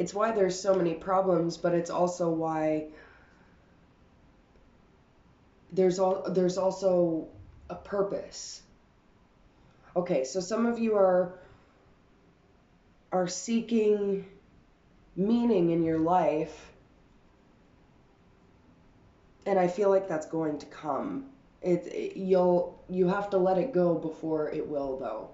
It's why there's so many problems, but it's also why there's also a purpose. Okay, so some of you are seeking meaning in your life, and I feel like that's going to come. You have to let it go before it will, though.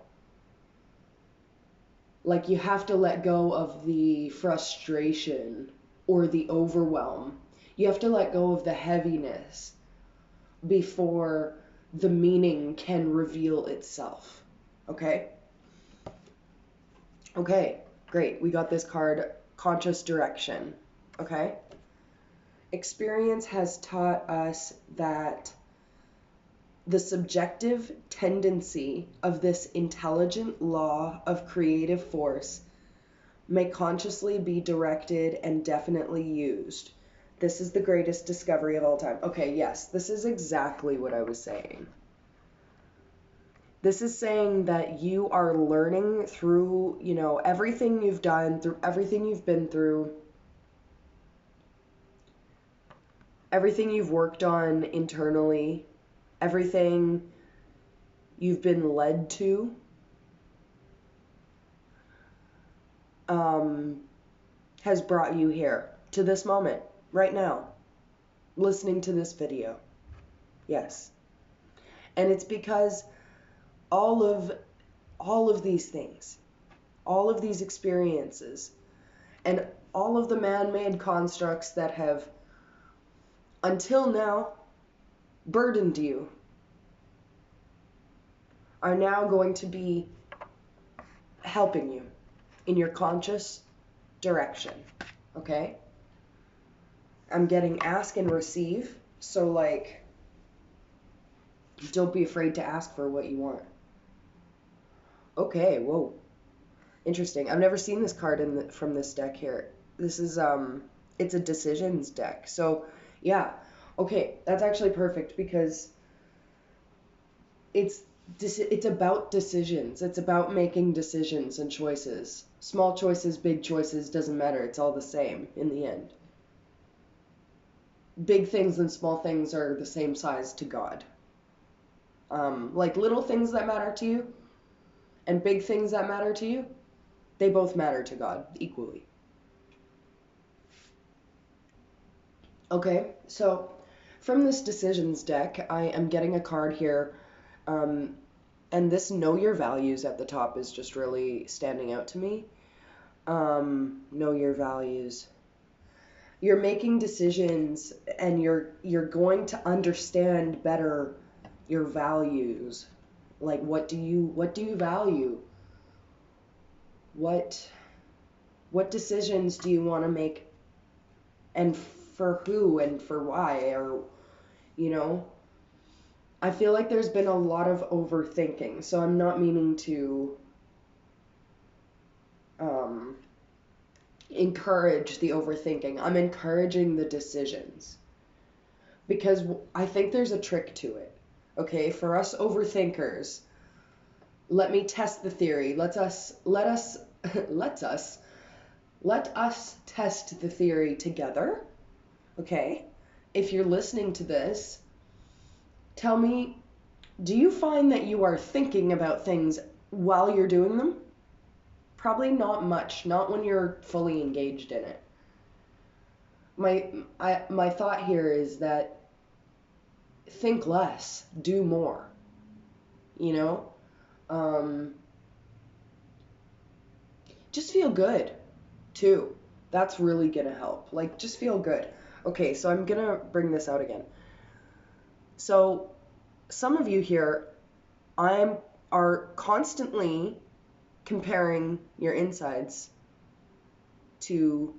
Like, you have to let go of the frustration or the overwhelm. You have to let go of the heaviness before the meaning can reveal itself. Okay? Okay, great. We got this card, Conscious Direction. Okay? Experience has taught us that the subjective tendency of this intelligent law of creative force may consciously be directed and definitely used. This is the greatest discovery of all time. Okay, yes, this is exactly what I was saying. This is saying that you are learning through, everything you've done, through everything you've been through, everything you've worked on internally, everything you've been led to, has brought you here to this moment, right now, listening to this video. Yes. And it's because all of these things, all of these experiences, and all of the man-made constructs that have, until now, burdened you, are now going to be helping you in your conscious direction. Okay? I'm getting ask and receive, so don't be afraid to ask for what you want. Okay, whoa. Interesting. I've never seen this card from this deck here. This is, it's a decisions deck. So, yeah. Okay, that's actually perfect because it's about decisions. It's about making decisions and choices. Small choices, big choices, doesn't matter. It's all the same in the end. Big things and small things are the same size to God. Like little things that matter to you and big things that matter to you, they both matter to God equally. Okay, so from this decisions deck, I am getting a card here, and this Know Your Values at the top is just really standing out to me. Know your values. You're making decisions, and you're going to understand better your values. Like, what do you value? What decisions do you want to make, and for who and for why? Or, I feel like there's been a lot of overthinking, so I'm not meaning to encourage the overthinking. I'm encouraging the decisions, because I think there's a trick to it. Okay, for us overthinkers, let me test the theory. Let us test the theory together. Okay? If you're listening to this, tell me, do you find that you are thinking about things while you're doing them? Probably not much, not when you're fully engaged in it. My thought here is that think less, do more. Just feel good too. That's really gonna help. Like, just feel good. Okay, so I'm gonna bring this out again. So some of you here are constantly comparing your insides to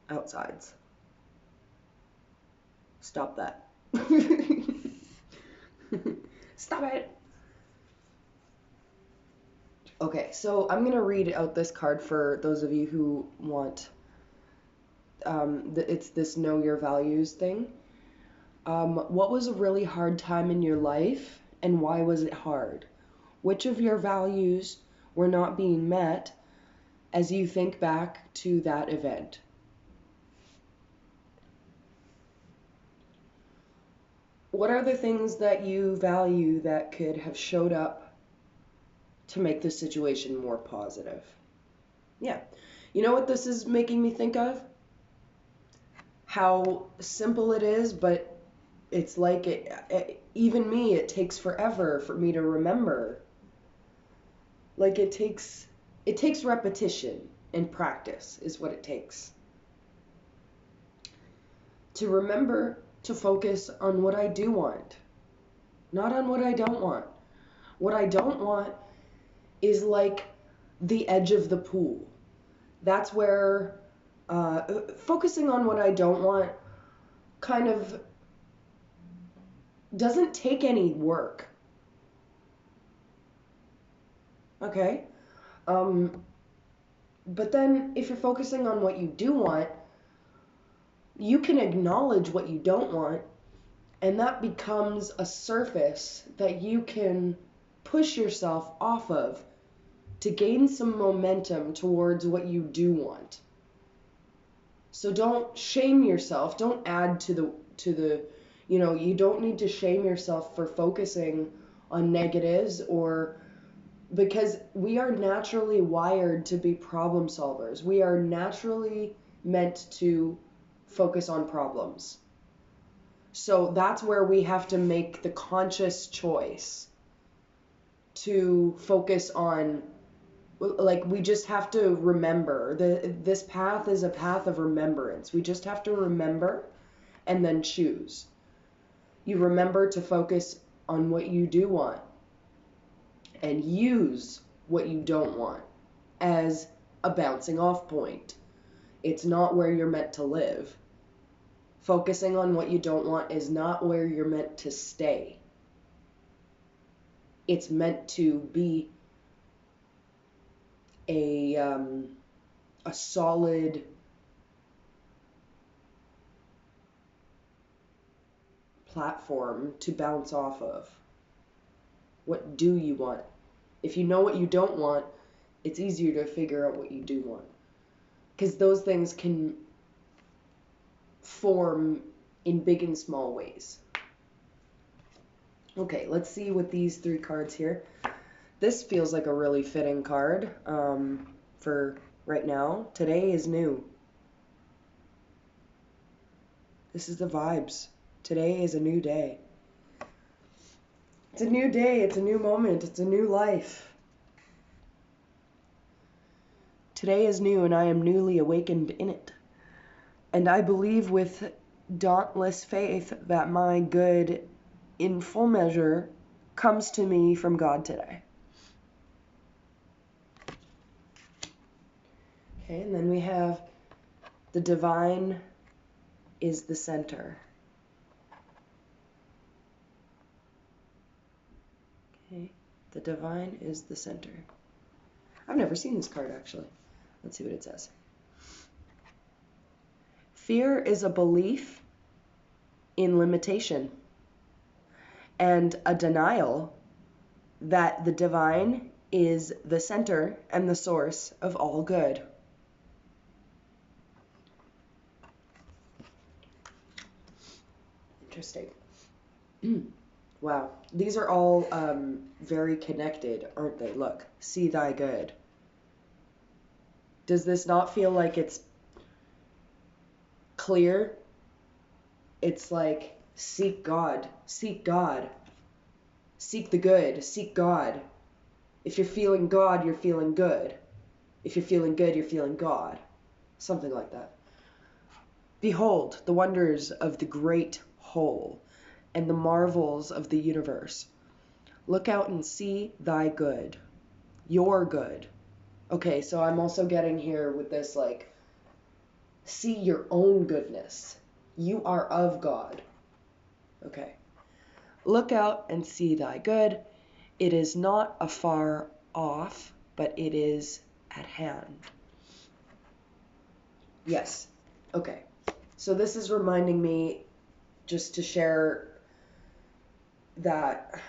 outsides. Stop that. Stop it. Okay, so I'm gonna read out this card for those of you who want. It's this Know Your Values thing. What was a really hard time in your life, and why was it hard? Which of your values were not being met, as you think back to that event. What are the things that you value that could have showed up to make the situation more positive? Yeah. You know what this is making me think of? How simple it is, but it's like even me, it takes forever for me to remember. Like it takes repetition and practice is what it takes. To remember to focus on what I do want, not on what I don't want. What I don't want is like the edge of the pool. That's where focusing on what I don't want kind of doesn't take any work. Okay? But then if you're focusing on what you do want, you can acknowledge what you don't want, and that becomes a surface that you can push yourself off of to gain some momentum towards what you do want. So don't shame yourself. Don't add to the you don't need to shame yourself for focusing on negatives, or because we are naturally wired to be problem solvers. We are naturally meant to focus on problems. So that's where we have to make the conscious choice to focus on, like, we just have to remember this path is a path of remembrance. We just have to remember and then choose. You remember to focus on what you do want and use what you don't want as a bouncing off point. It's not where you're meant to live. Focusing on what you don't want is not where you're meant to stay. It's meant to be a solid platform to bounce off of. What do you want? If you know what you don't want, it's easier to figure out what you do want. Because those things can form in big and small ways. Okay, let's see what these 3 cards here. This feels like a really fitting card for right now. Today is new. This is the vibes. Today is a new day. It's a new day. It's a new moment. It's a new life. Today is new, and I am newly awakened in it. And I believe with dauntless faith that my good, in full measure, comes to me from God today. Okay, and then we have the divine is the center. Okay, the divine is the center. I've never seen this card, actually. Let's see what it says. Fear is a belief in limitation and a denial that the divine is the center and the source of all good. Interesting. Wow. These are all very connected, aren't they? Look, see thy good. Does this not feel like it's clear? It's like, seek God, seek God, seek the good, seek God. If you're feeling God, you're feeling good. If you're feeling good, you're feeling God. Something like that. Behold the wonders of the great whole and the marvels of the universe. Look out and see thy good, your good. Okay, so I'm also getting here with this, like, see your own goodness. You are of God. Okay. Look out and see thy good. It is not afar off, but it is at hand. Yes. Okay. So this is reminding me, just to share, that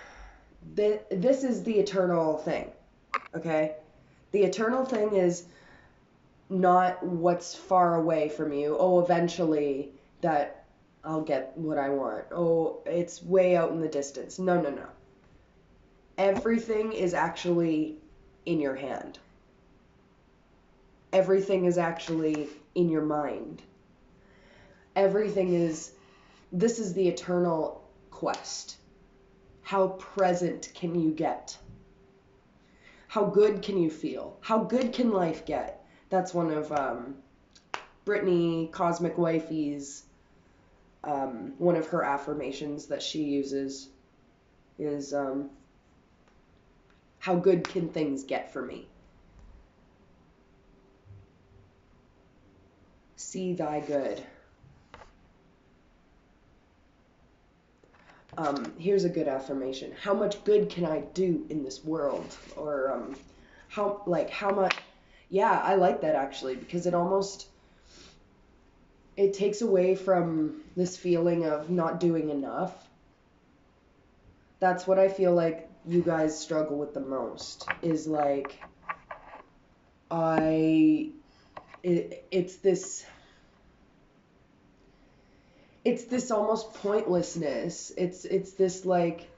this is the eternal thing. Okay? The eternal thing is not what's far away from you. Oh, eventually that I'll get what I want. Oh, it's way out in the distance. No, no, no. Everything is actually in your hand. Everything is actually in your mind. This is the eternal quest. How present can you get? How good can you feel? How good can life get? That's one of Brittany Cosmic Wifey's, one of her affirmations that she uses is, how good can things get for me? See thy good. Here's a good affirmation. How much good can I do in this world? Or how much? Yeah, I like that actually, because it takes away from this feeling of not doing enough. That's what I feel like you guys struggle with the most, is like it's this almost pointlessness. It's this like,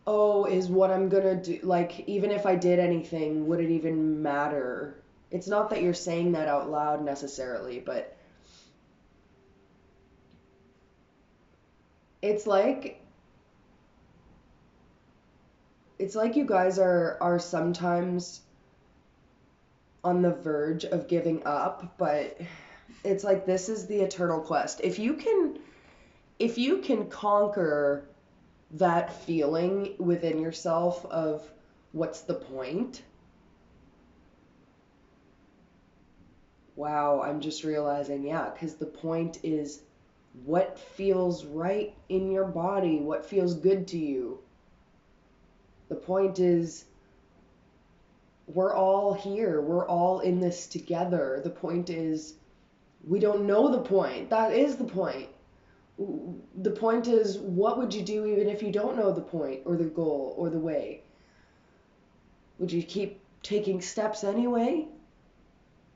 oh, is what I'm gonna do, like, even if I did anything, would it even matter? It's not that you're saying that out loud necessarily, but it's like you guys are sometimes on the verge of giving up, but it's like this is the eternal quest. If you can conquer that feeling within yourself of what's the point? Wow, I'm just realizing, yeah, because the point is what feels right in your body, what feels good to you. The point is we're all here, we're all in this together. The point is we don't know the point. That is the point. The point is, what would you do even if you don't know the point or the goal or the way? Would you keep taking steps anyway?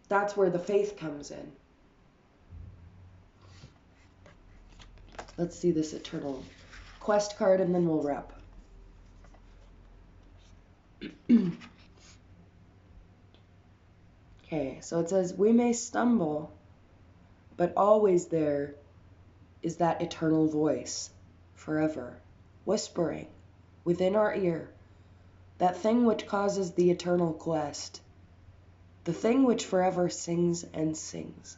That's where the faith comes in. Let's see this eternal quest card and then we'll wrap. Okay, so it says, we may stumble, but always there is that eternal voice, forever, whispering within our ear, that thing which causes the eternal quest, the thing which forever sings and sings.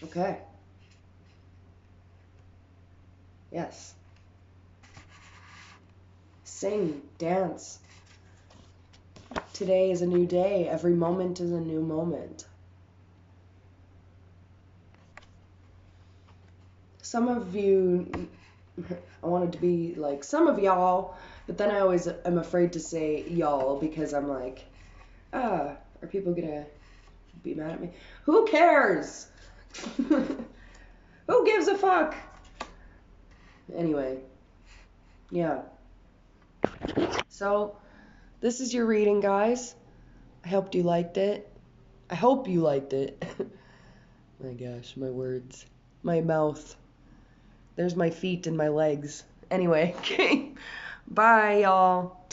Okay. Yes. Sing, dance. Today is a new day. Every moment is a new moment. Some of you, I wanted to be like some of y'all, but then I always am afraid to say y'all because I'm like, are people gonna be mad at me? Who cares? Who gives a fuck? Anyway, yeah. So, this is your reading, guys. I hope you liked it. My gosh, my words. My mouth. There's my feet and my legs. Anyway, bye, y'all.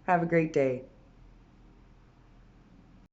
Have a great day.